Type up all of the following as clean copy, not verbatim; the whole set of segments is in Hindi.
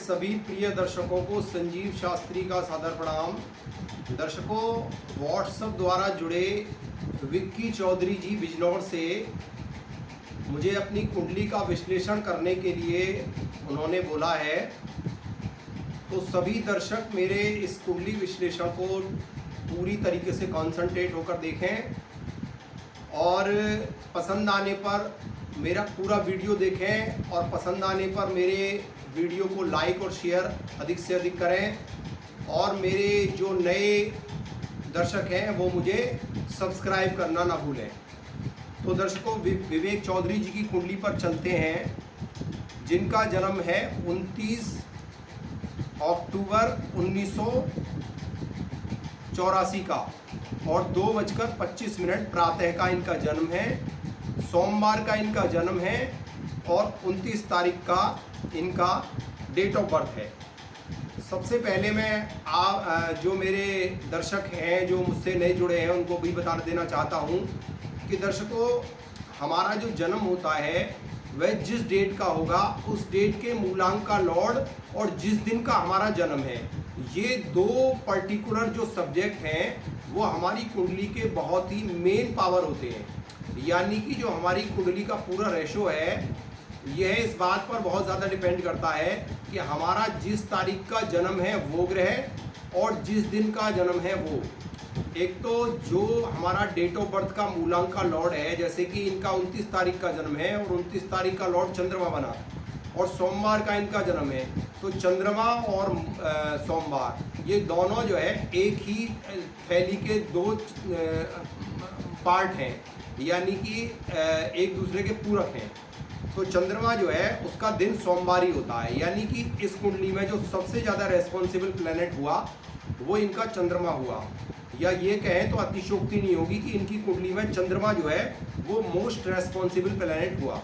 सभी प्रिय दर्शकों को संजीव शास्त्री का सादर प्रणाम। दर्शकों, व्हाट्सएप द्वारा जुड़े विक्की चौधरी जी बिजनौर से मुझे अपनी कुंडली का विश्लेषण करने के लिए उन्होंने बोला है। तो सभी दर्शक मेरे इस कुंडली विश्लेषण को पूरी तरीके से कंसंट्रेट होकर देखें और पसंद आने पर मेरा पूरा वीडियो देखें और पसंद आने पर मेरे वीडियो को लाइक और शेयर अधिक से अधिक करें और मेरे जो नए दर्शक हैं वो मुझे सब्सक्राइब करना ना भूलें। तो दर्शकों, विवेक चौधरी जी की कुंडली पर चलते हैं, जिनका जन्म है 29 अक्टूबर 1984 का और 2:25 प्रातः का इनका जन्म है। सोमवार का इनका जन्म है और 29 तारीख का इनका डेट ऑफ बर्थ है। सबसे पहले मैं जो मेरे दर्शक हैं जो मुझसे नए जुड़े हैं उनको भी बता देना चाहता हूं कि दर्शकों, हमारा जो जन्म होता है वह जिस डेट का होगा उस डेट के मूलांक का लॉर्ड और जिस दिन का हमारा जन्म है, ये दो पर्टिकुलर जो सब्जेक्ट हैं वो हमारी कुंडली के बहुत ही मेन पावर होते हैं। यानी कि जो हमारी कुंडली का पूरा रेशो है यह इस बात पर बहुत ज़्यादा डिपेंड करता है कि हमारा जिस तारीख का जन्म है वो ग्रह और जिस दिन का जन्म है वो। एक तो जो हमारा डेट ऑफ बर्थ का मूलांक का लॉर्ड है, जैसे कि इनका 29 तारीख का जन्म है और 29 तारीख का लॉर्ड चंद्रमा बना और सोमवार का इनका जन्म है, तो चंद्रमा और सोमवार ये दोनों जो है एक ही थैली के दो पार्ट हैं, यानी कि एक दूसरे के पूरक हैं। तो चंद्रमा जो है उसका दिन सोमवार ही होता है, यानी कि इस कुंडली में जो सबसे ज़्यादा रेस्पॉन्सिबल प्लैनेट हुआ वो इनका चंद्रमा हुआ, या ये कहें तो अतिशयोक्ति नहीं होगी कि इनकी कुंडली में चंद्रमा जो है वो मोस्ट रेस्पॉन्सिबल प्लैनेट हुआ।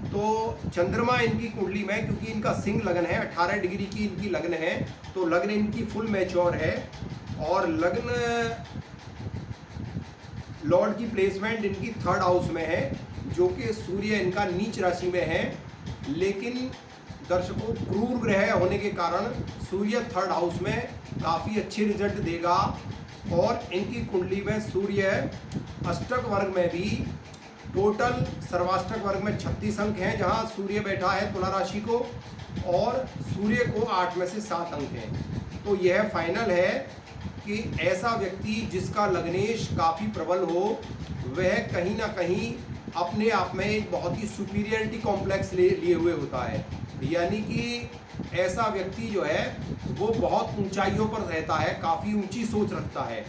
तो चंद्रमा इनकी कुंडली में, क्योंकि इनका सिंह लग्न है, 18 डिग्री की इनकी लग्न है, तो लग्न इनकी फुल मैच्योर है और लग्न लॉर्ड की प्लेसमेंट इनकी 3rd हाउस में है, जो कि सूर्य इनका नीच राशि में है। लेकिन दर्शकों, क्रूर ग्रह होने के कारण सूर्य 3rd हाउस में काफ़ी अच्छे रिजल्ट देगा और इनकी कुंडली में सूर्य अष्टक वर्ग में भी टोटल सर्वाष्टक वर्ग में 36 अंक हैं, जहां सूर्य बैठा है तुला राशि को और सूर्य को 8 में से 7 अंक हैं। तो यह फाइनल है कि ऐसा व्यक्ति जिसका लग्नेश काफ़ी प्रबल हो वह कहीं ना कहीं अपने आप में एक बहुत ही सुपीरियरिटी कॉम्प्लेक्स लिए हुए होता है, यानी कि ऐसा व्यक्ति जो है वो बहुत ऊंचाइयों पर रहता है, काफ़ी ऊंची सोच रखता है।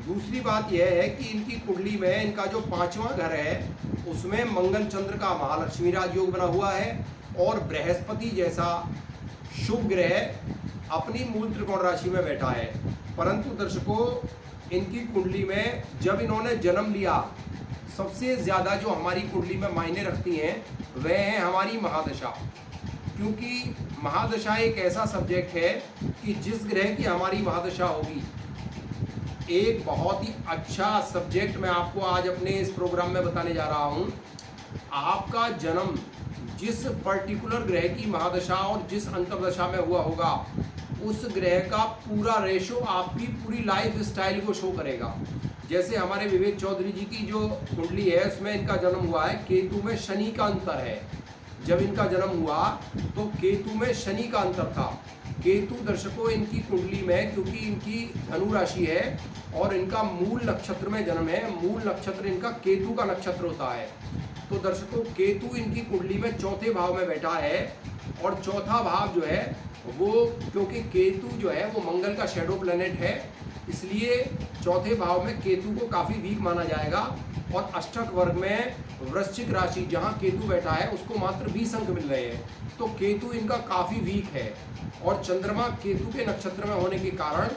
दूसरी बात यह है कि इनकी कुंडली में इनका जो 5वां घर है उसमें मंगल चंद्र का महालक्ष्मी राजयोग बना हुआ है और बृहस्पति जैसा शुभ ग्रह अपनी मूल त्रिकोण राशि में बैठा है। परंतु दर्शकों, इनकी कुंडली में जब इन्होंने जन्म लिया, सबसे ज़्यादा जो हमारी कुंडली में मायने रखती हैं वह है हमारी महादशा, क्योंकि महादशा एक ऐसा सब्जेक्ट है कि जिस ग्रह की हमारी महादशा होगी, एक बहुत ही अच्छा सब्जेक्ट मैं आपको आज अपने इस प्रोग्राम में बताने जा रहा हूँ। आपका जन्म जिस पर्टिकुलर ग्रह की महादशा और जिस अंतर्दशा में हुआ होगा उस ग्रह का पूरा रेशो आपकी पूरी लाइफ स्टाइल को शो करेगा। जैसे हमारे विवेक चौधरी जी की जो कुंडली है उसमें इनका जन्म हुआ है केतु में शनि का अंतर है। जब इनका जन्म हुआ तो केतु में शनि का अंतर था। केतु दर्शकों इनकी कुंडली में, क्योंकि इनकी धनु राशि है और इनका मूल नक्षत्र में जन्म है, मूल नक्षत्र इनका केतु का नक्षत्र होता है। तो दर्शकों, केतु इनकी कुंडली में 4थे भाव में बैठा है और 4था भाव जो है वो, क्योंकि केतु जो है वो मंगल का शैडो प्लैनेट है, इसलिए 4थे भाव में केतु को काफ़ी वीक माना जाएगा। और अष्टक वर्ग में वृश्चिक राशि जहां केतु बैठा है उसको मात्र 20 अंक मिल रहे हैं, तो केतु इनका काफ़ी वीक है। और चंद्रमा केतु के नक्षत्र में होने के कारण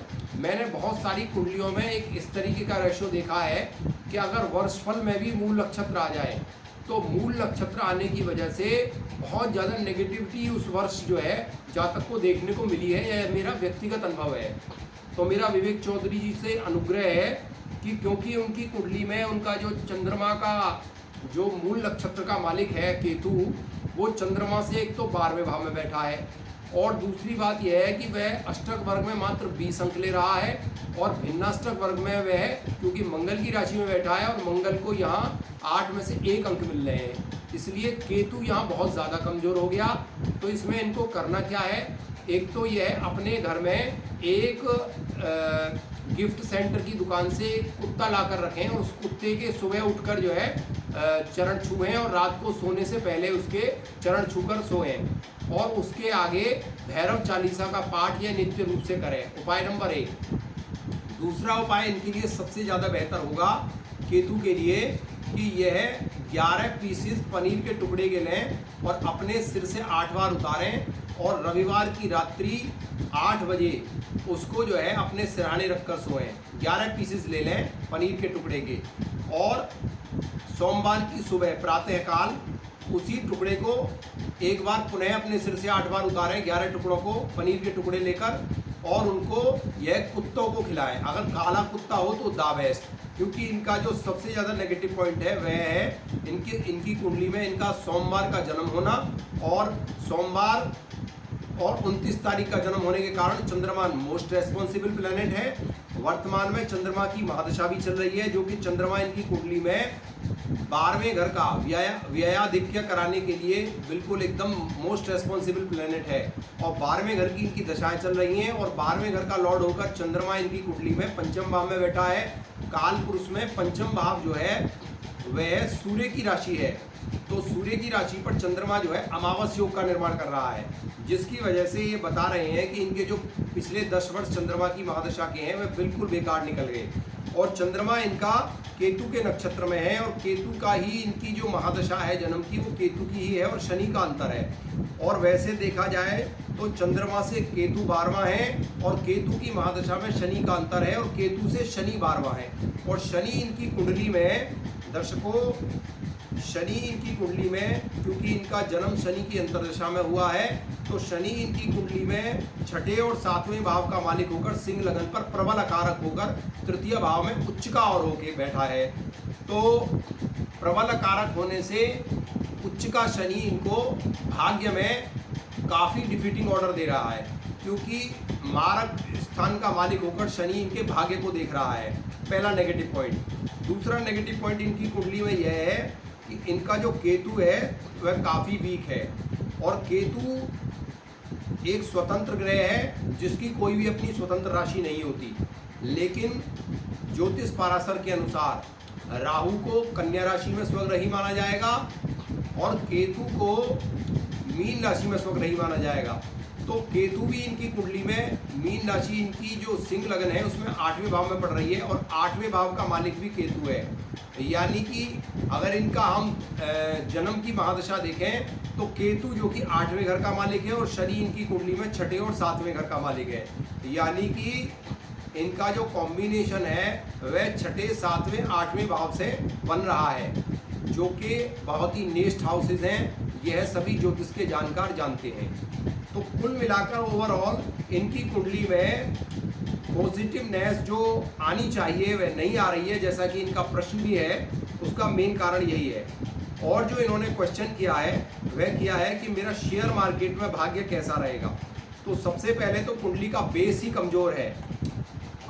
मैंने बहुत सारी कुंडलियों में एक इस तरीके का रेशो देखा है कि अगर वर्षफल में भी मूल नक्षत्र आ जाए तो मूल नक्षत्र आने की वजह से बहुत ज़्यादा नेगेटिविटी उस वर्ष जो है जातक को देखने को मिली है। यह मेरा व्यक्तिगत अनुभव है। तो मेरा विवेक चौधरी जी से अनुग्रह है कि क्योंकि उनकी कुंडली में उनका जो चंद्रमा का जो मूल नक्षत्र का मालिक है केतु, वो चंद्रमा से एक तो 12वें भाव में बैठा है और दूसरी बात यह है कि वह अष्टक वर्ग में मात्र 20 अंक ले रहा है और भिन्नाष्टक वर्ग में वह, क्योंकि मंगल की राशि में बैठा है और मंगल को यहाँ 8 में से 1 अंक मिल रहे हैं, इसलिए केतु यहाँ बहुत ज़्यादा कमज़ोर हो गया। तो इसमें इनको करना क्या है, एक तो यह अपने घर में एक गिफ्ट सेंटर की दुकान से कुत्ता लाकर रखें और उस कुत्ते के सुबह उठकर जो है चरण छुएं और रात को सोने से पहले उसके चरण छूकर सोएं और उसके आगे भैरव चालीसा का पाठ यह नित्य रूप से करें। उपाय नंबर 1। दूसरा उपाय इनके लिए सबसे ज़्यादा बेहतर होगा केतु के लिए कि यह 11 पीसेस पनीर के टुकड़े के लें और अपने सिर से 8 बार उतारें और रविवार की रात्रि 8 बजे उसको जो है अपने सिरहाने रखकर सोएं। 11 पीसेस ले लें पनीर के टुकड़े के और सोमवार की सुबह प्रातःकाल उसी टुकड़े को एक बार पुनः अपने सिर से 8 बार उतारें 11 टुकड़ों को पनीर के टुकड़े लेकर और उनको यह कुत्तों को खिलाएं। अगर काला कुत्ता हो तो द बेस्ट, क्योंकि इनका जो सबसे ज़्यादा नेगेटिव पॉइंट है वह है इनकी कुंडली में इनका सोमवार का जन्म होना और सोमवार और 29 तारीख का जन्म होने के कारण चंद्रमा मोस्ट रेस्पॉन्सिबल प्लैनेट है। वर्तमान में चंद्रमा की महादशा भी चल रही है जो कि चंद्रमा इनकी कुंडली में 12वें घर का व्ययाधिक्य कराने के लिए बिल्कुल एकदम मोस्ट रेस्पॉन्सिबल प्लैनेट है और 12वें घर की इनकी दशाएं चल रही हैं और 12वें घर का लॉर्ड होकर चंद्रमा इनकी कुंडली में पंचम भाव में बैठा है। काल पुरुष में पंचम भाव जो है वह सूर्य की राशि है, तो सूर्य की राशि पर चंद्रमा जो है अमावस योग का निर्माण कर रहा है, जिसकी वजह से ये बता रहे हैं कि इनके जो पिछले 10 वर्ष चंद्रमा की महादशा के हैं वह बिल्कुल बेकार निकल गए और चंद्रमा इनका केतु के नक्षत्र में है और केतु का ही इनकी जो महादशा है जन्म की वो केतु की ही है और शनि का अंतर है। और वैसे देखा जाए तो चंद्रमा से केतु 12वां है और केतु की महादशा में शनि का अंतर है और केतु से शनि 12वां है और शनि इनकी कुंडली में, दर्शकों, शनि इनकी कुंडली में, क्योंकि इनका जन्म शनि की अंतर्दशा में हुआ है तो शनि इनकी कुंडली में छठे और 7वें भाव का मालिक होकर सिंह लगन पर प्रबल अकारक होकर तृतीय भाव में उच्च का और होके बैठा है। तो प्रबल अकारक होने से उच्च का शनि इनको भाग्य में काफ़ी डिफीटिंग ऑर्डर दे रहा है, क्योंकि मारक स्थान का मालिक होकर शनि इनके भाग्य को देख रहा है। पहला नेगेटिव पॉइंट। दूसरा नेगेटिव पॉइंट इनकी कुंडली में यह है कि इनका जो केतु है वह काफ़ी वीक है और केतु एक स्वतंत्र ग्रह है जिसकी कोई भी अपनी स्वतंत्र राशि नहीं होती, लेकिन ज्योतिष पाराशर के अनुसार राहु को कन्या राशि में स्वग्रही माना जाएगा और केतु को मीन राशि में स्वग्रही माना जाएगा। तो केतु भी इनकी कुंडली में मीन राशि इनकी जो सिंह लगन है उसमें 8वें भाव में पड़ रही है और 8वें भाव का मालिक भी केतु है, यानी कि अगर इनका हम जन्म की महादशा देखें तो केतु जो कि 8वें घर का मालिक है और शनि इनकी कुंडली में छठे और 7वें घर का मालिक है, यानी कि इनका जो कॉम्बिनेशन है वह छठे 7वें 8वें भाव से बन रहा है, जो कि बहुत ही नेस्ट हाउसेज हैं। यह सभी ज्योतिष के जानकार जानते हैं। तो कुल मिलाकर ओवरऑल इनकी कुंडली में पॉजिटिवनेस जो आनी चाहिए वह नहीं आ रही है, जैसा कि इनका प्रश्न भी है। उसका मेन कारण यही है। और जो इन्होंने क्वेश्चन किया है वह किया है कि मेरा शेयर मार्केट में भाग्य कैसा रहेगा। तो सबसे पहले तो कुंडली का बेस ही कमज़ोर है।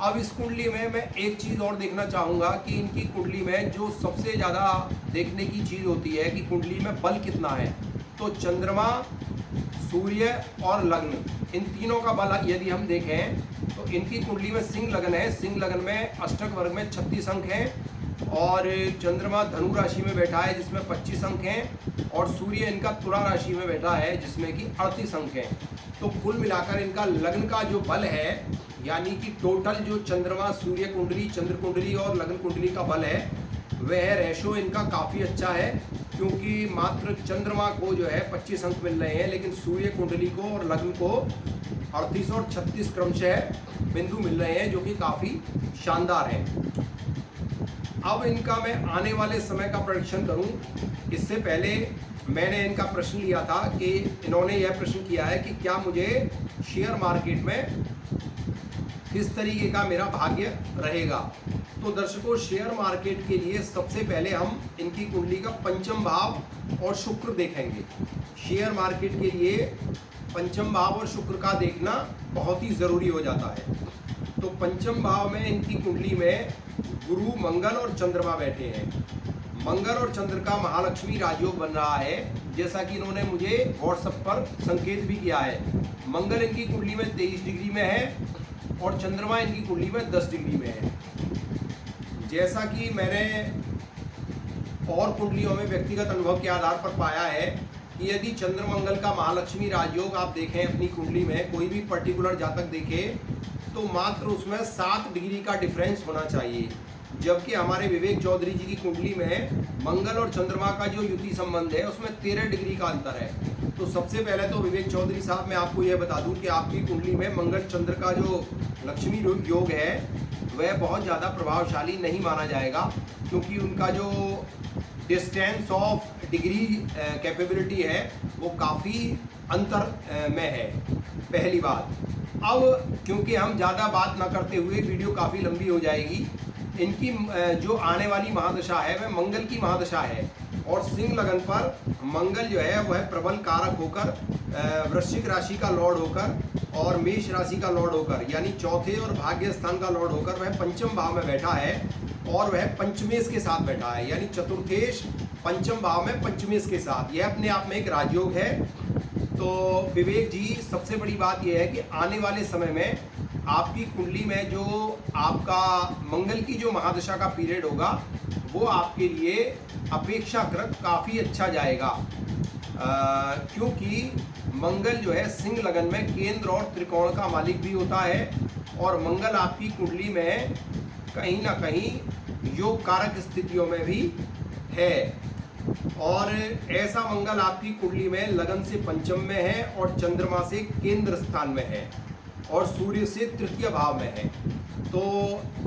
अब इस कुंडली में मैं एक चीज़ और देखना चाहूँगा कि इनकी कुंडली में जो सबसे ज़्यादा देखने की चीज़ होती है कि कुंडली में बल कितना है। तो चंद्रमा, सूर्य और लग्न, इन तीनों का बल यदि हम देखें तो इनकी कुंडली में सिंह लगन है। सिंह लगन में अष्टक वर्ग में 36 अंक हैं और चंद्रमा धनु राशि में बैठा है जिसमें 25 अंक हैं और सूर्य इनका तुला राशि में बैठा है जिसमें कि 38 अंक हैं। तो कुल मिलाकर इनका लग्न का जो बल है, यानी कि टोटल जो चंद्रमा, सूर्य कुंडली, चंद्र कुंडली और लग्न कुंडली का बल है वह रेशो इनका काफ़ी अच्छा है, क्योंकि मात्र चंद्रमा को जो है 25 अंक मिल रहे हैं, लेकिन सूर्य कुंडली को और लग्न को 38 और 36 क्रमशः बिंदु मिल रहे हैं, जो कि काफ़ी शानदार हैं। अब इनका मैं आने वाले समय का प्रेडिक्शन करूं, इससे पहले मैंने इनका प्रश्न लिया था कि इन्होंने यह प्रश्न किया है कि क्या मुझे शेयर मार्केट में किस तरीके का मेरा भाग्य रहेगा। तो दर्शकों, शेयर मार्केट के लिए सबसे पहले हम इनकी कुंडली का पंचम भाव और शुक्र देखेंगे। शेयर मार्केट के लिए पंचम भाव और शुक्र का देखना बहुत ही ज़रूरी हो जाता है। तो पंचम भाव में इनकी कुंडली में गुरु, मंगल और चंद्रमा बैठे हैं। मंगल और चंद्र का महालक्ष्मी राजयोग बन रहा है, जैसा कि इन्होंने मुझे व्हाट्सएप पर संकेत भी किया है। मंगल इनकी कुंडली में 23 डिग्री में है और चंद्रमा इनकी कुंडली में 10 डिग्री में है। जैसा कि मैंने और कुंडलियों में व्यक्तिगत अनुभव के आधार पर पाया है कि यदि चंद्र मंगल का महालक्ष्मी राजयोग आप देखें अपनी कुंडली में, कोई भी पर्टिकुलर जातक देखे, तो मात्र उसमें 7 डिग्री का डिफरेंस होना चाहिए। जबकि हमारे विवेक चौधरी जी की कुंडली में मंगल और चंद्रमा का जो युति संबंध है उसमें 13 डिग्री का अंतर है। तो सबसे पहले तो विवेक चौधरी साहब, मैं आपको यह बता दूं कि आपकी कुंडली में मंगल चंद्र का जो लक्ष्मी योग है वह बहुत ज़्यादा प्रभावशाली नहीं माना जाएगा, क्योंकि उनका जो डिस्टेंस ऑफ डिग्री कैपेबिलिटी है वो काफ़ी अंतर में है, पहली बात। अब क्योंकि हम ज़्यादा बात ना करते हुए, वीडियो काफ़ी लंबी हो जाएगी, इनकी जो आने वाली महादशा है वह मंगल की महादशा है और सिंह लगन पर मंगल जो है वह प्रबल कारक होकर वृश्चिक राशि का लॉर्ड होकर और मेष राशि का लॉर्ड होकर, यानी चौथे और भाग्य स्थान का लॉर्ड होकर वह पंचम भाव में बैठा है और वह पंचमेश के साथ बैठा है, यानी चतुर्थेश पंचम भाव में पंचमेश के साथ। यह अपने आप में एक राजयोग है। तो विवेक जी, सबसे बड़ी बात यह है कि आने वाले समय में आपकी कुंडली में जो आपका मंगल की जो महादशा का पीरियड होगा वो आपके लिए अपेक्षाकृत काफ़ी अच्छा जाएगा, क्योंकि मंगल जो है सिंह लगन में केंद्र और त्रिकोण का मालिक भी होता है और मंगल आपकी कुंडली में कहीं ना कहीं योग कारक स्थितियों में भी है। और ऐसा मंगल आपकी कुंडली में लगन से पंचम में है और चंद्रमा से केंद्र स्थान में है और सूर्य से तृतीय भाव में है। तो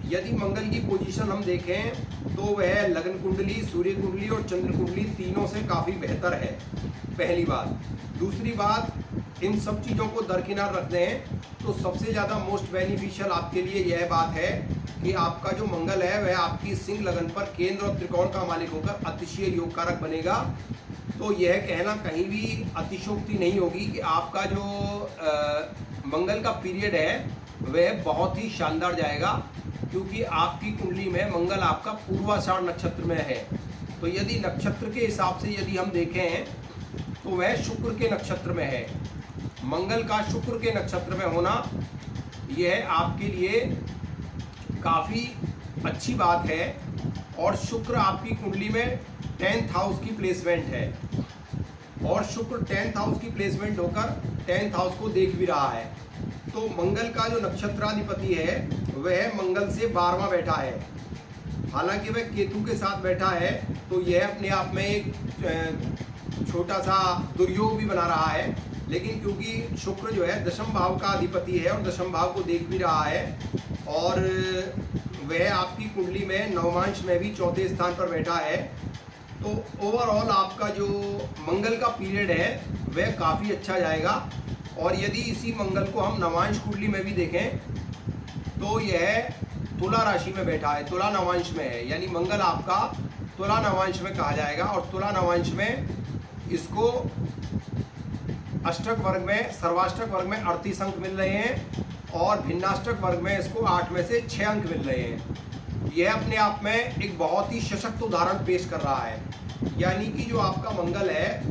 यदि मंगल की पोजीशन हम देखें तो वह लगन कुंडली, सूर्य कुंडली और चंद्र कुंडली तीनों से काफ़ी बेहतर है, पहली बात। दूसरी बात, इन सब चीज़ों को दरकिनार रखते हैं तो सबसे ज़्यादा मोस्ट बेनिफिशियल आपके लिए यह बात है कि आपका जो मंगल है वह आपकी सिंह लगन पर केंद्र और त्रिकोण का मालिक होकर अतिशय योग कारक बनेगा। तो यह कहना कहीं भी अतिशयोक्ति नहीं होगी कि आपका जो मंगल का पीरियड है वह बहुत ही शानदार जाएगा, क्योंकि आपकी कुंडली में मंगल आपका पूर्वाषाढ़ नक्षत्र में है। तो यदि नक्षत्र के हिसाब से यदि हम देखें तो वह शुक्र के नक्षत्र में है। मंगल का शुक्र के नक्षत्र में होना यह आपके लिए काफ़ी अच्छी बात है और शुक्र आपकी कुंडली में 10th हाउस की प्लेसमेंट है और शुक्र 10th हाउस की प्लेसमेंट होकर 10th हाउस को देख भी रहा है। तो मंगल का जो नक्षत्राधिपति है वह मंगल से 12वां बैठा है। हालांकि वह केतु के साथ बैठा है तो यह अपने आप में एक छोटा सा दुर्योग भी बना रहा है, लेकिन क्योंकि शुक्र जो है दशम भाव का अधिपति है और दशम भाव को देख भी रहा है और वह आपकी कुंडली में नवमांश में भी चौथे स्थान पर बैठा है, तो ओवरऑल आपका जो मंगल का पीरियड है वह काफ़ी अच्छा जाएगा। और यदि इसी मंगल को हम नवांश कुंडली में भी देखें तो यह तुला राशि में बैठा है, तुला नवांश में है, यानी मंगल आपका तुला नवांश में कहा जाएगा और तुला नवांश में इसको अष्टक वर्ग में, सर्वाष्टक वर्ग में 38 अंक मिल रहे हैं और भिन्नाष्टक वर्ग में इसको 8 में से 6 अंक मिल रहे हैं। यह अपने आप में एक बहुत ही सशक्त उदाहरण पेश कर रहा है, यानी कि जो आपका मंगल है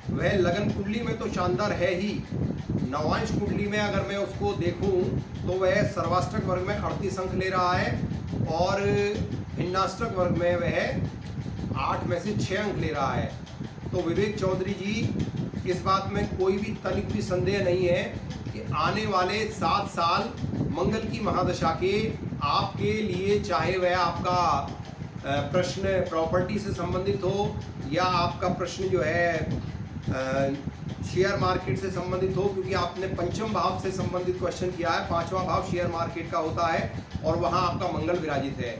वह लगन कुंडली में तो शानदार है ही, नवांश कुंडली में अगर मैं उसको देखूं तो वह सर्वाष्टक वर्ग में 38 अंक ले रहा है और भिन्नाष्टक वर्ग में वह 8 में से 6 अंक ले रहा है। तो विवेक चौधरी जी, इस बात में कोई भी तनिक भी संदेह नहीं है कि आने वाले 7 साल मंगल की महादशा के आपके लिए, चाहे वह आपका प्रश्न प्रॉपर्टी से संबंधित हो या आपका प्रश्न जो है शेयर मार्केट से संबंधित हो, क्योंकि आपने पंचम भाव से संबंधित क्वेश्चन किया है, 5वां भाव शेयर मार्केट का होता है और वहां आपका मंगल विराजित है।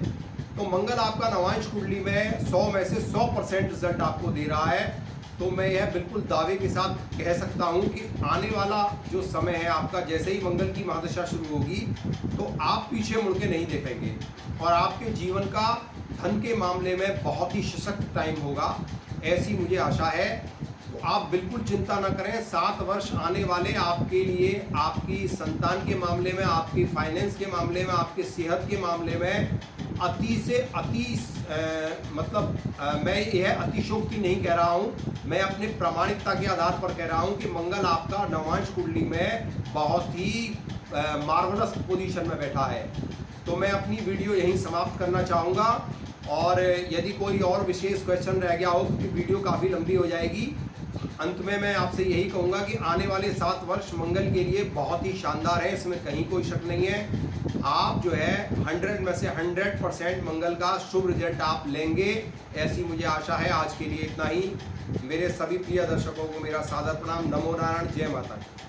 तो मंगल आपका नवांश कुंडली में 100 में से 100% रिजल्ट आपको दे रहा है। तो मैं यह बिल्कुल दावे के साथ कह सकता हूं कि आने वाला जो समय है आपका, जैसे ही मंगल की महादशा शुरू होगी तो आप पीछे मुड़ के नहीं देखेंगे और आपके जीवन का धन के मामले में बहुत ही सशक्त टाइम होगा, ऐसी मुझे आशा है। तो आप बिल्कुल चिंता ना करें। 7 वर्ष आने वाले आपके लिए, आपकी संतान के मामले में, आपकी फाइनेंस के मामले में, आपके सेहत के मामले में अति से अति मैं यह अतिशोक्ति नहीं कह रहा हूँ, मैं अपनी प्रामाणिकता के आधार पर कह रहा हूँ कि मंगल आपका नवांश कुंडली में बहुत ही मार्वलस पोजीशन में बैठा है। तो मैं अपनी वीडियो यहीं समाप्त करना चाहूँगा, और यदि कोई और विशेष क्वेश्चन रह गया हो, क्योंकि वीडियो काफ़ी लंबी हो जाएगी, अंत में मैं आपसे यही कहूँगा कि आने वाले 7 वर्ष मंगल के लिए बहुत ही शानदार है, इसमें कहीं कोई शक नहीं है। आप जो है 100 में से 100% मंगल का शुभ रिजल्ट आप लेंगे, ऐसी मुझे आशा है। आज के लिए इतना ही। मेरे सभी प्रिय दर्शकों को मेरा सादर प्रणाम। नमो नारायण। जय माता दी।